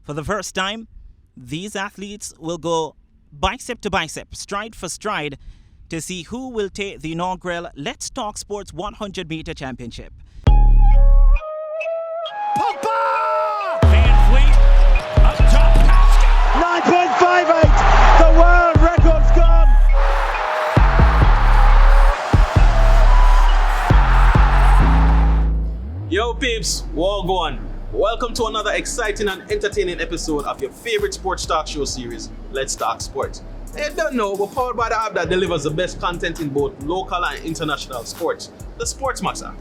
For the first time, these athletes will go bicep to bicep, stride for stride, to see who will take the inaugural Let's Talk Sports 100-meter championship. Pogba! Van Fleet up top. Pascal! 9.58. The world record's gone. Yo peeps, what going? Welcome to another exciting and entertaining episode of your favorite sports talk show series, Let's Talk Sports. You don't know, we're powered by the app that delivers the best content in both local and international sports, the Sports Max app.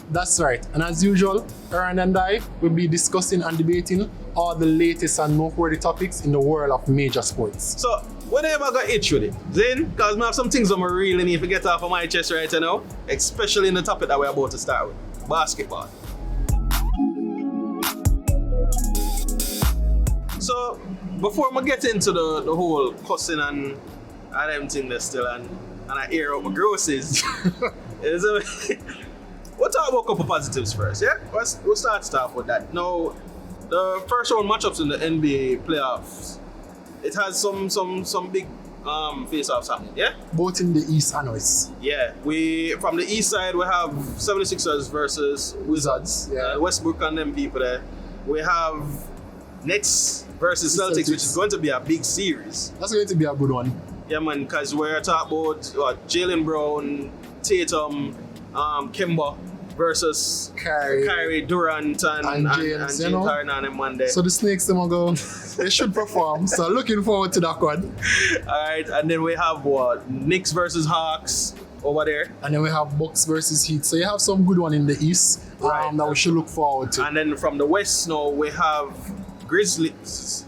That's right. And as usual, Aaron and I will be discussing and debating all the latest and noteworthy topics in the world of major sports. So, whenever I got itch with it, then, because I have some things I'm really need to get off of my chest right now, especially in the topic that we're about to start with, basketball. So, before I get into the whole cussing and them thing there still, and I air out my grosses, we'll talk about a couple positives first, yeah? We'll start off with that. Now, the first round matchups in the NBA playoffs, it has some big face-offs happening, yeah? Both in the East and West. Yeah, from the East side, we have 76ers versus Wizards, Yeah. Westbrook and them people there. We have Nets versus Celtics, which is going to be a big series. That's going to be a good one. Yeah, man, because we're talking about Jaylen Brown, Tatum, Kemba versus Kyrie Durant and James Harden and Monday. So the Snakes, them will go, they should perform. So looking forward to that one. Alright, and then we have Knicks versus Hawks over there. And then we have Bucks versus Heat. So you have some good one in the East that we should look forward to. And then from the West now, we have Grizzlies.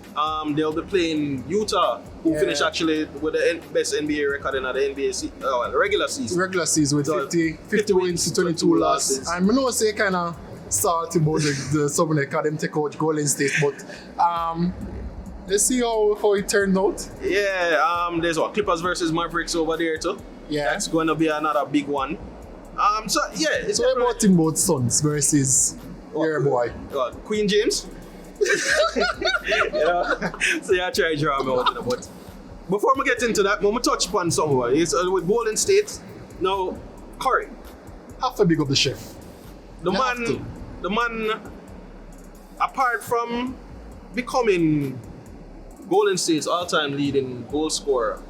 They'll be playing Utah, who finished actually with the best NBA record in the NBA regular season. Regular season with 50 wins to 22 losses. And I know say kind of salty about the some of the because them take out Golden State, but let's see how it turned out. Yeah, there's Clippers versus Mavericks over there too. Yeah, that's going to be another big one. So yeah, it's so what about Suns versus your boy Queen James. So yeah, try to draw me out in a bit. Before we get into that, I'm going to touch upon somewhere. It's with Golden State. Now, Curry. Have to big up the chef. The man, apart from becoming Golden State's all-time leading goal scorer,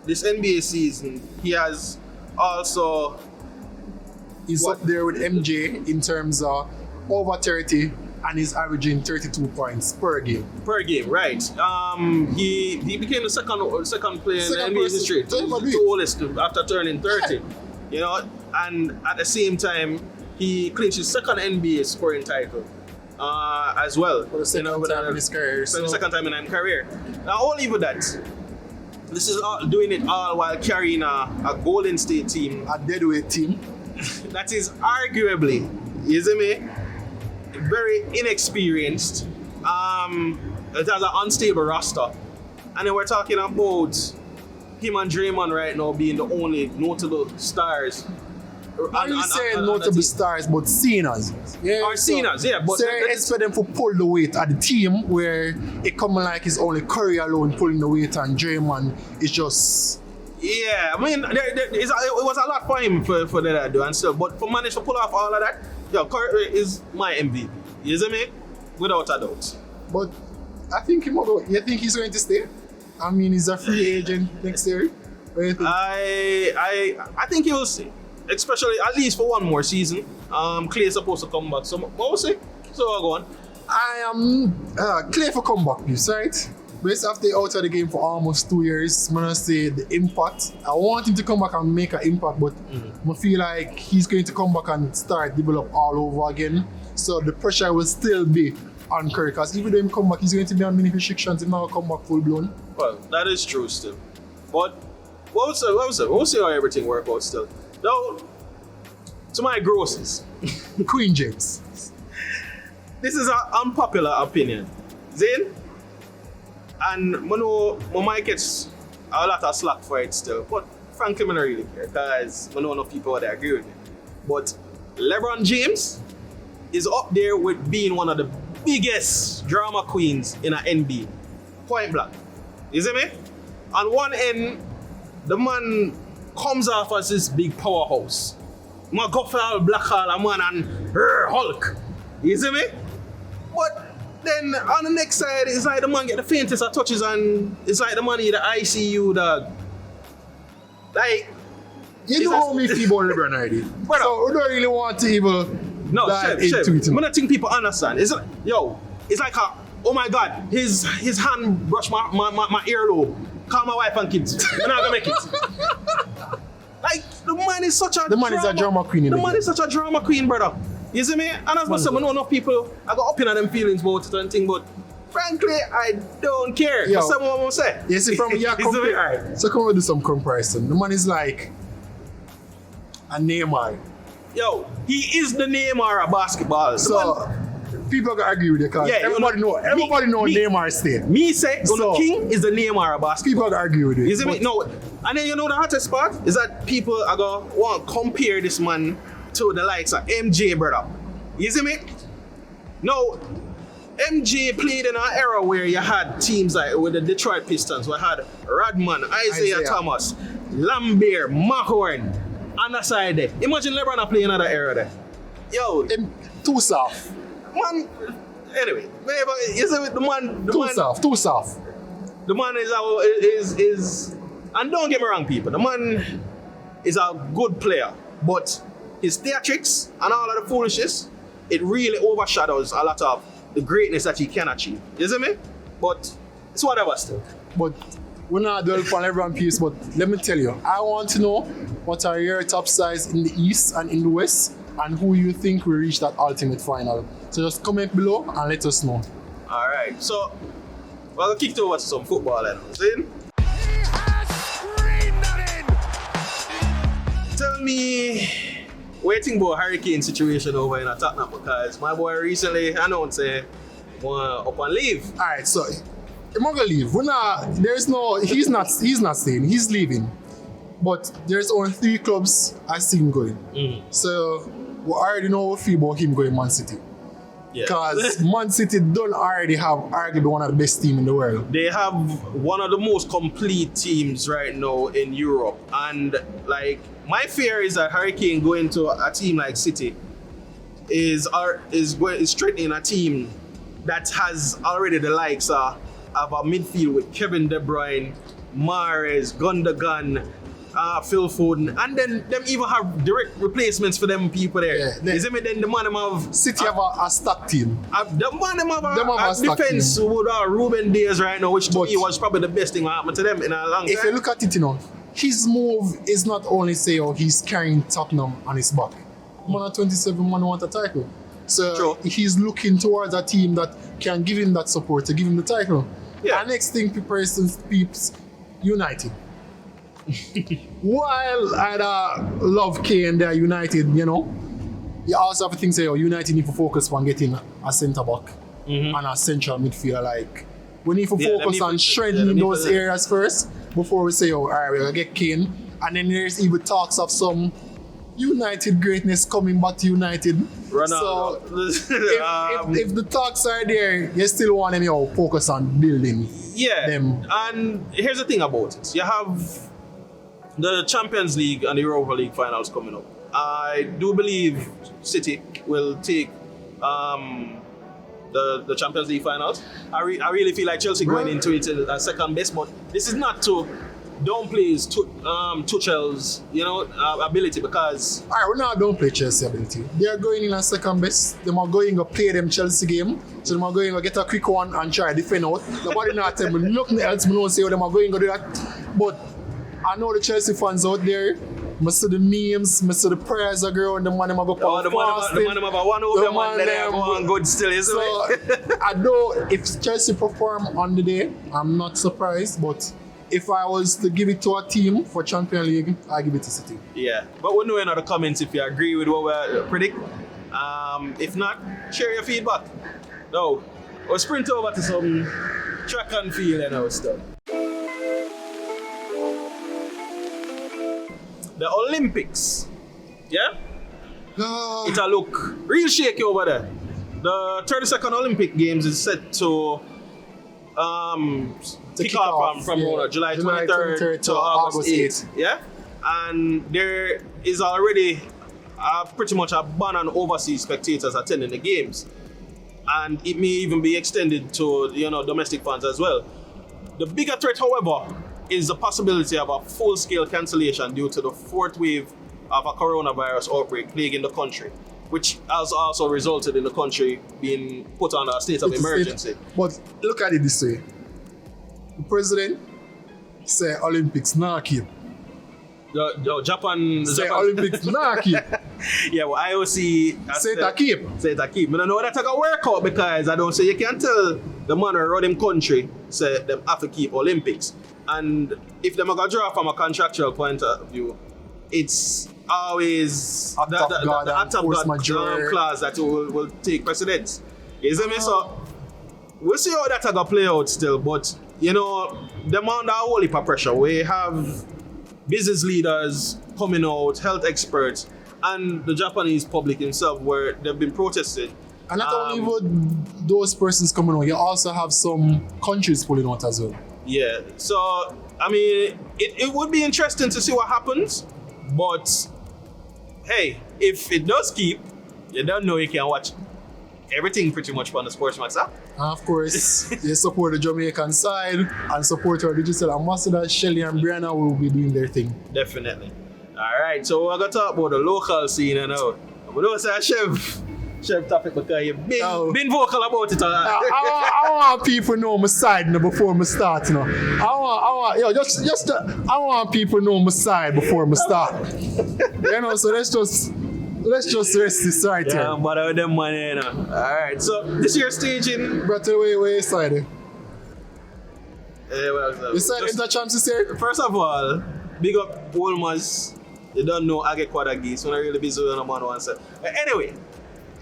this NBA season, he has also... He's up there with MJ in terms of over 30 and he's averaging 32 points per game. Per game, right. He became the second player in the NBA history. The oldest after turning 30. You know, and at the same time, he clinched his second NBA scoring title as well. For the second time in his career. For the second time in his career. Now, only with that, this is doing it all while carrying a Golden State team. A deadweight team. That is arguably, you see me, very inexperienced. It has an unstable roster. And then we're talking about him and Draymond right now being the only notable stars. Are you saying notable stars, but seniors? Yeah, or seniors, yeah. But so expect them to pull the weight at the team where it coming like it's only Curry alone pulling the weight and Draymond is just... Yeah, I mean, it was a lot for him for that to do and stuff. But for manage to pull off all of that, Curry is my MVP. You see me? Without a doubt. But I think you think he's going to stay? I mean, he's a free agent next year. What do you think? I think he will stay. Especially at least for one more season. Clay is supposed to come back. So what will say? So I'll go on. I am Clay for comeback, news, right? But after out of the game for almost 2 years, I'm gonna say the impact. I want him to come back and make an impact, but I feel like he's going to come back and start develop all over again. So the pressure will still be on Curry, because even though he come back, he's going to be on many restrictions. He's not come back full blown. Well, that is true still. But we'll see how everything works out still. Now, to my grosses. Queen James. This is an unpopular opinion. Zane? And I know I might get a lot of slack for it still, but frankly, I don't really care because I know enough people that agree with me. But LeBron James is up there with being one of the biggest drama queens in a NBA. Point blank. You see me? On one end, the man comes off as this big powerhouse. Man go for all black all man and Hulk. You see me? But then on the next side, it's like the man get the faintest of touches and it's like the man in the ICU, dog. Like, you know how me feel about LeBron already. Brother. So we don't really want to even no, dive Chef, into it. I don't think people understand. It's like, it's like oh my God, his hand brushed my earlobe. Call my wife and kids. We're not gonna make it. Like, the man is such a man is a drama queen in The the man game. is such a drama queen, brother. You see me? And as I said, I know enough people, I got up in them feelings about it and thing, but frankly, I don't care. Yo. That's what I'm gonna say. You see, from your You see me? compare, so come on do some comparison. The man is like a Neymar. Yo, he is the Neymar of basketball. So people can agree with you because Yeah, everybody know me- Neymar stayed. Me say, So- the king is the Neymar of basketball. People can argue with it. You see me? but No, and then you know the hottest part is that people are gonna want to compare this man to the likes of MJ, brother. You see me? No, MJ played in an era where you had teams like with the Detroit Pistons, we had Rodman, Isaiah Thomas, Lambert, Mahorn, on the side there. Imagine LeBron playing another era there. Yo, Too soft. man. Anyway, you see the man, Too soft. the man is and don't get me wrong, people, the man is a good player, but his theatrics and all of the foolishness, it really overshadows a lot of the greatness that he can achieve. You see me? But it's whatever still. But we're not dwell upon everyone piece, but let me tell you, I want to know what are your top sides in the East and in the West, and who you think will reach that ultimate final. So just comment below and let us know. Alright, so we'll kick it over to some football then. See? Tell me what you think about Hurricane situation over in Tottenham, because my boy recently announced up on leave. Alright, so I'm not gonna leave. He's not staying, he's leaving. But there's only 3 clubs I see him going. So we already know what feel about him going Man City. Yeah. Because Man City don't already have arguably one of the best teams in the world. They have one of the most complete teams right now in Europe. And like my fear is that Hurricane going to a team like City is strengthening a team that has already the likes of a midfield with Kevin De Bruyne, Mahrez, Gundogan, Phil Foden, and then them even have direct replacements for them people there. Yeah, You see me? Then the man them have City have a stacked team. the man them have Them have a a stacked defense team. with Ruben Diaz right now, which to But me was probably the best thing that happened to them in a long If you time. look at it, his move is not only say, he's carrying Tottenham on his back. Man at 27, man want a title. So True. he's looking towards a team that can give him that support to give him the title. Yeah. And next thing, peeps, United. While I love Kane, they're United, you also have to think, United need to focus on getting a centre back and a central midfielder. Like, we need to Yeah, focus on strengthening those areas first before we say, all right, we're going to get Kane. And then there's even talks of some United greatness coming back to United. Ronaldo. So if the talks are there, you still want them focus on building. Yeah, them. and here's the thing about it. You have the Champions League and the Europa League finals coming up. I do believe City will take the Champions League finals. I really feel like Chelsea going into it as second best, but this is not to downplay Tuchel's ability, because All right, we now don't play Chelsea ability. They are going in as second best. They are going to play them Chelsea game. So they are going to get a quick one and try to defend out. Nobody not tell me nothing else. I don't say they are going to do that. But I know the Chelsea fans out there. I see the memes, I see the prayers that go on. The man them go the man have a one over them and then they go on good still, isn't So it? I know if Chelsea perform on the day, I'm not surprised. But if I was to give it to a team for Champions League, I give it to City. Yeah, but we'll know in the comments if you agree with what we predict. If not, share your feedback. No, we'll sprint over to some track and field and stuff. The Olympics, yeah? It'll look real shaky over there. the 32nd Olympic Games is set to kick off from July 23rd to August 8th. Yeah? And there is already pretty much a ban on overseas spectators attending the games. And it may even be extended to domestic fans as well. The bigger threat, however, is the possibility of a full-scale cancellation due to the fourth wave of a coronavirus outbreak plaguing the country, which has also resulted in the country being put under a state of emergency. But look at it this way. The president say Olympics nah keep. Japan Olympics nah keep. Yeah, well, IOC say it keep. Say it keep. I don't know that's gonna work out because I don't say you can tell the man who run them country say them have to keep Olympics. And if them are gonna draw from a contractual point of view, it's always the act of God clause that will take precedence. You see me? So we'll see how that's gonna play out still, but them under a whole heap of pressure. We have business leaders coming out, health experts, and the Japanese public themselves where they've been protesting. And not only would those persons coming out, you also have some countries pulling out as well. Yeah, so I mean, it would be interesting to see what happens, but hey, if it does keep, you don't know you can watch everything pretty much on the Sportsmax app. And of course, they support the Jamaican side and support our digital ambassadors, Shelly and Brianna will be doing their thing. Definitely. Alright, so we're going to talk about the local scene now. I'm going to say Chef topic because you've been vocal about it. I want people to know my side before I start. I want people to know my side before I start. So let's just rest this right here. Yeah, but with them money, Alright, so this year's staging. But where you side? You said Inter Champs this year? First of all, big up Wolmers. You don't know Age Quadagi, so not really busy on a man one side. Anyway,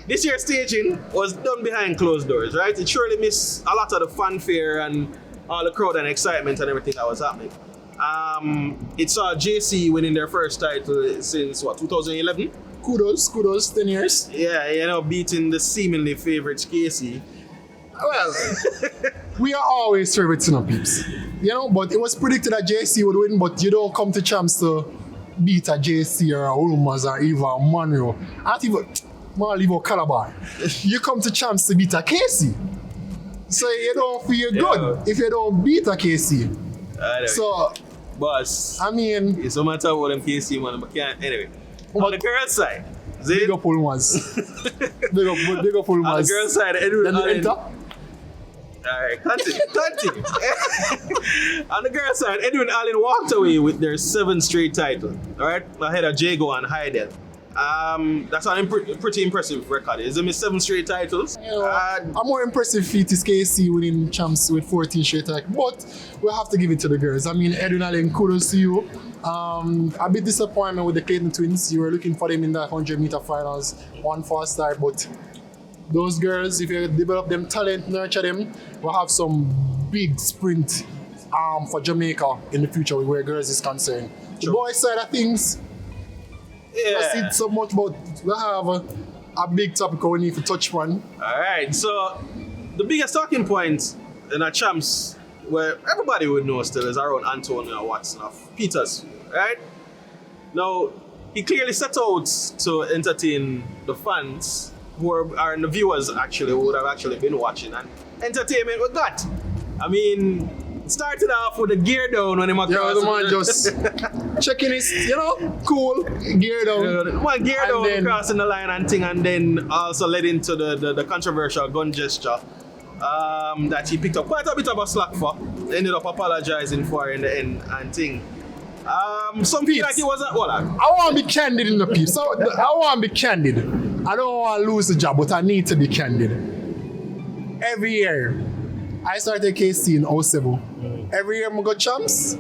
this year's staging was done behind closed doors, right? It surely missed a lot of the fanfare and all the crowd and excitement and everything that was happening. It saw JC winning their first title since 2011? Kudos, 10 years. Yeah, beating the seemingly favorites KC. Well, we are always favorites in our peeps. But it was predicted that JC would win, but you don't come to champs to beat a JC or a Ulmas or even a Monroe. Not even Calabar. You come to champs to beat a KC. So you don't feel good if you don't beat a KC. So, boss, I mean, it's no matter what them KC man, but can't anyway. On the girls' side, big up Ulmas. Big up Ulmas. On the girls' side, Edwin Allen. Alright, continue. On the girls' side, Edwin Allen walked away with their 7th straight title, alright, ahead of Jago and Heidel. That's a pretty impressive record. Is it 7 straight titles? A more impressive feat is KC winning champs with 14 straight titles, but we'll have to give it to the girls. I mean, Edwin Allen, kudos to you. A bit disappointment with the Clayton twins. You were looking for them in the 100-meter finals, one fast start, but those girls, if you develop them talent, nurture them, we'll have some big sprint for Jamaica in the future where girls is concerned. The boys side of things, I see so much, but we have a big topic we need to touch on. Alright, so the biggest talking point in our champs, where everybody would know still, is around Antonio Watson of Peters, right? Now, he clearly set out to entertain the fans who are the viewers actually who would have actually been watching, and entertainment we got. I mean, started off with a gear down when he was the man just checking his, cool, gear down. Gear down crossing the line and thing, and then also led into the controversial gun gesture that he picked up quite a bit of a slack for. Ended up apologizing for in the end and thing. Some feel like he wasn't. I want to be candid in the piece. So I want to be candid. I don't want to lose the job, but I need to be candid. Every year, I started KC in 07. Every year I go champs,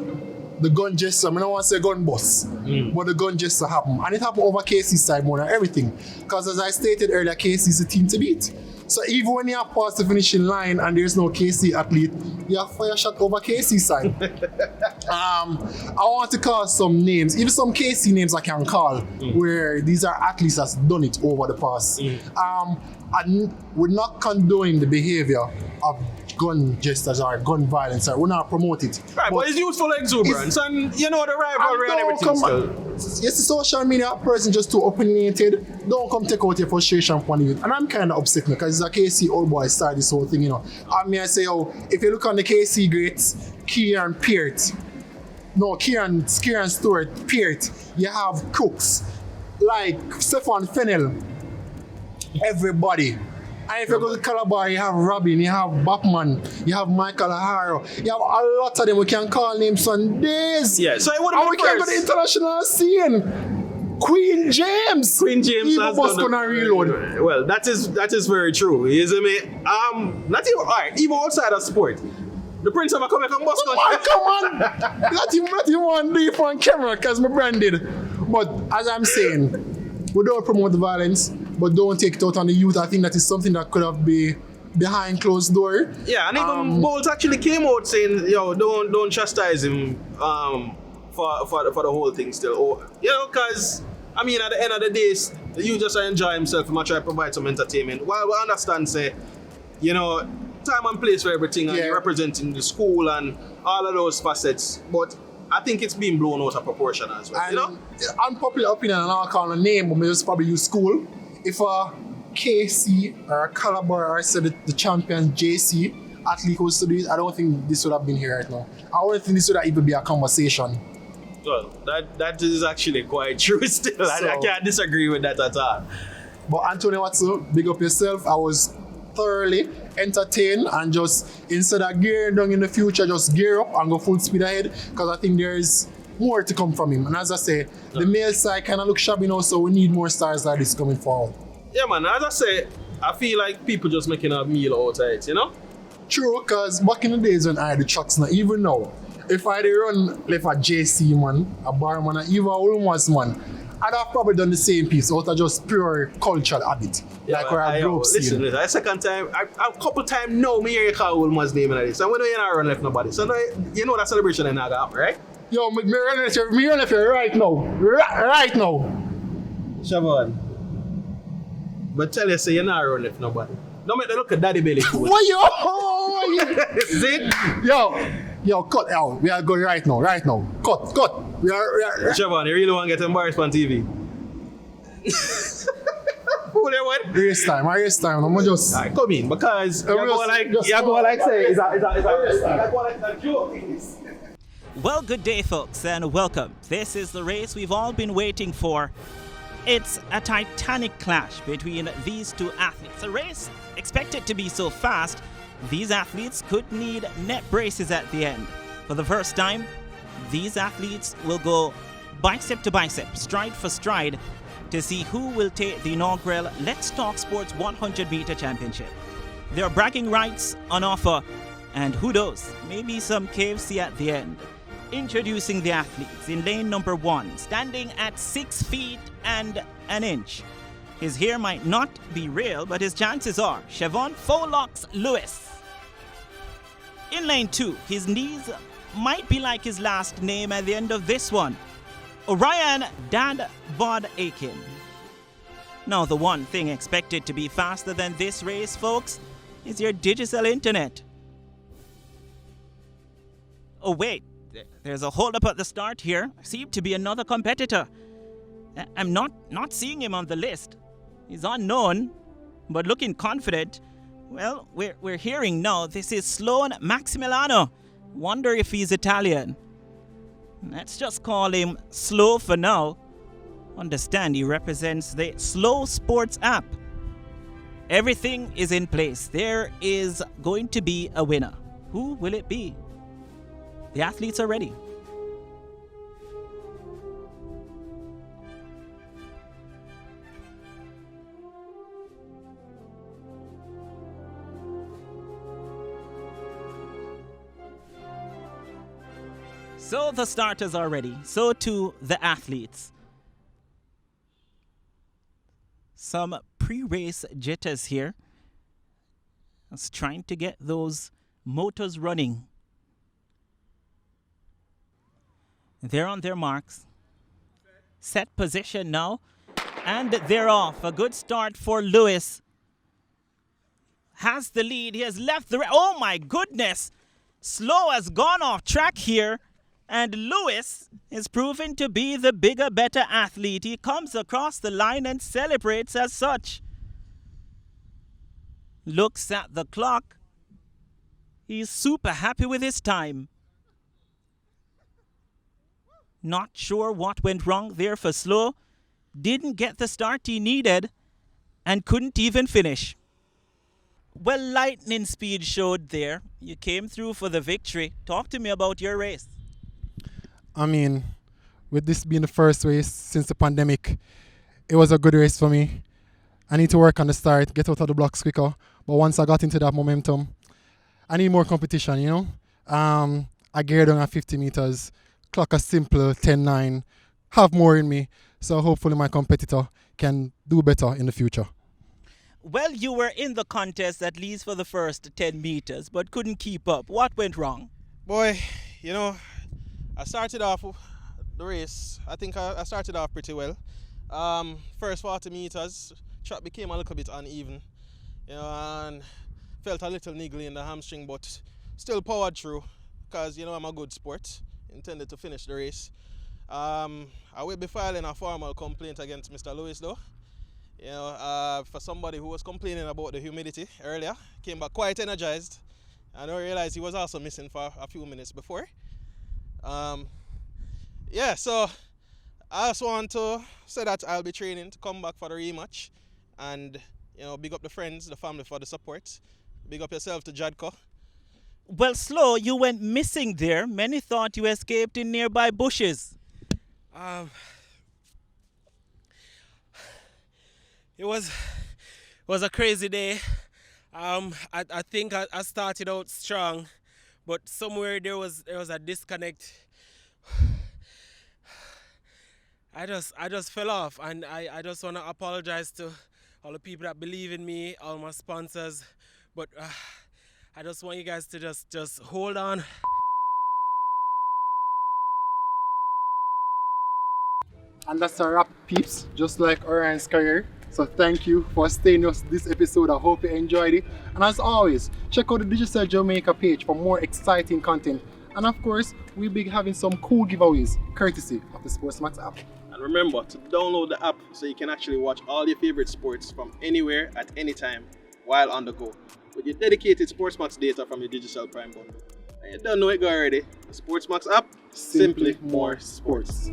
the gun gesture, I don't want to say gun boss, but the gun gesture happen. And it happened over KC side more than everything. Because as I stated earlier, KC is the team to beat. So even when you are past the finishing line and there's no KC athlete, you have fire shot over KC side. I want to call some names, even some KC names I can call, where these are athletes that's done it over the past. And we're not condoning the behavior of gun gestures or gun violence. We're not promoting it. Right, but it's useful exuberance and you know the rivalry and everything still. Yes, the social media person just too opinionated. Don't come take out your frustration from the youth. And I'm kind of upset now because it's a KC old boy started this whole thing, you know. I mean, I say, if you look on the KC greats, Kieran Stewart, Peart, you have crooks like Stefan Fennell, everybody. And if you go to Calabar, you have Robin, you have Bachman, you have Michael O'Hara, you have a lot of them. We can call names on days. Yeah, so it would and have we been can go to the international scene. Queen James has bus done gonna reload. Well, that is very true. Isn't it? Not even alright, even outside of sport. The Prince of a come and bus gun. Come on! not even want to do it on camera because my branded. But as I'm saying, we don't promote the violence, but don't take it out on the youth. I think that is something that could have been behind closed door. Yeah, and even Bolt actually came out saying, yo, don't chastise him for the whole thing still. You know, because I mean at the end of the day, you just enjoy himself and try to provide some entertainment. While we understand say, you know, time and place for everything and you're representing the school and all of those facets. But I think it's being blown out of proportion as well. And you know? unpopular opinion, and I'll call a name, but we just probably use school. If a KC or a Calabar or the champion JC athlete was to do it, I don't think this would have been here right now. I don't think this would have even be a conversation. Well, that is actually quite true still. I can't disagree with that at all. But Anthony Watson, big up yourself. I was thoroughly entertained and just instead of gearing down in the future, just gear up and go full speed ahead because I think there is more to come from him. And as I say, the male side kind of look shabby now, so we need more stars like this coming forward. Yeah, man. As I say, I feel like people just making a meal out of it, you know? True, because back in the days when I had the trucks, now even now, if I did run like a JC man, a barman, and even a Ulmas man, I'd have probably done the same piece out of just pure cultural habit. Yeah, like where I grew up listen, a second time, a couple times now, me hear you call Ulma's name in this. And we know you're not run left nobody. So now, you know that celebration ain't gonna happen, right? Yo, me run left you right now. Right now. Siobhan. But tell you, say you're not run left nobody. Don't make them look at Daddy Belly fool. What yo? See? Yo, cut out. We are going right now. Cut. We are. Siobhan, you really want to get embarrassed on TV? Who there what? Race time. I'm just. Alright, come in because you're going like say, is a joke. Well, good day, folks, and welcome. This is the race we've all been waiting for. It's a titanic clash between these two athletes. A race expected to be so fast, these athletes could need net braces at the end. For the first time, these athletes will go bicep to bicep, stride for stride, to see who will take the inaugural Let's Talk Sports 100-meter championship. There are bragging rights on offer, and who knows, maybe some KFC at the end. Introducing the athletes in lane number 1, standing at 6 feet and an inch. His hair might not be real, but his chances are Chevon Folocks Lewis. In lane 2, his knees might be like his last name at the end of this one, Orion Dad Bod Aiken. Now, the one thing expected to be faster than this race, folks, is your digital internet. Oh wait, there's a hold-up at the start here. Seems to be another competitor. I'm not seeing him on the list. He's unknown, but looking confident. Well, we're hearing now this is Sloan Maximiliano. Wonder if he's Italian. Let's just call him Slow for now. Understand he represents the Slow Sports app. Everything is in place. There is going to be a winner. Who will it be? The athletes are ready. So the starters are ready. So too the athletes. Some pre-race jitters here. Just trying to get those motors running. They're on their marks. Set position now. And they're off. A good start for Lewis. has the lead. He has left the... Oh my goodness! Slow has gone off track here. And Lewis is proven to be the bigger, better athlete. He comes across the line and celebrates as such. Looks at the clock. He's super happy with his time. Not sure what went wrong there for Slow. Didn't get the start he needed and couldn't even finish. Well, lightning speed showed there. You came through for the victory. Talk to me about your race. I mean, with this being the first race since the pandemic, it was a good race for me. I need to work on the start, get out of the blocks quicker. But once I got into that momentum, I need more competition, you know. I geared on at 50 meters, clock a simple 10.9, have more in me. So hopefully my competitor can do better in the future. Well, you were in the contest at least for the first 10 meters, but couldn't keep up. What went wrong? Boy, you know, I started off the race. I think I started off pretty well. First 40 meters, track became a little bit uneven, you know, and felt a little niggly in the hamstring, but still powered through because, you know, I'm a good sport. Intended to finish the race. I will be filing a formal complaint against Mr. Lewis, though. You know, for somebody who was complaining about the humidity earlier, came back quite energized, and I realized he was also missing for a few minutes before. Yeah, so I just want to say that I'll be training to come back for the rematch, and, you know, big up the friends, the family for the support. Big up yourself to Jadko. Well, Slow, you went missing there. Many thought you escaped in nearby bushes. It was a crazy day. I think I started out strong, but somewhere there was a disconnect. I just fell off, and I just want to apologize to all the people that believe in me, all my sponsors, but I just want you guys to just hold on. And that's a wrap, peeps, just like Orion's career. So thank you for staying with us this episode. I hope you enjoyed it. And as always, check out the Digicel Jamaica page for more exciting content. And of course, we'll be having some cool giveaways courtesy of the Sportsmax app. And remember to download the app so you can actually watch all your favorite sports from anywhere at any time while on the go, with your dedicated Sportsmax data from your Digicel Prime bundle. And you don't know it already. The Sportsmax app, simply more sports.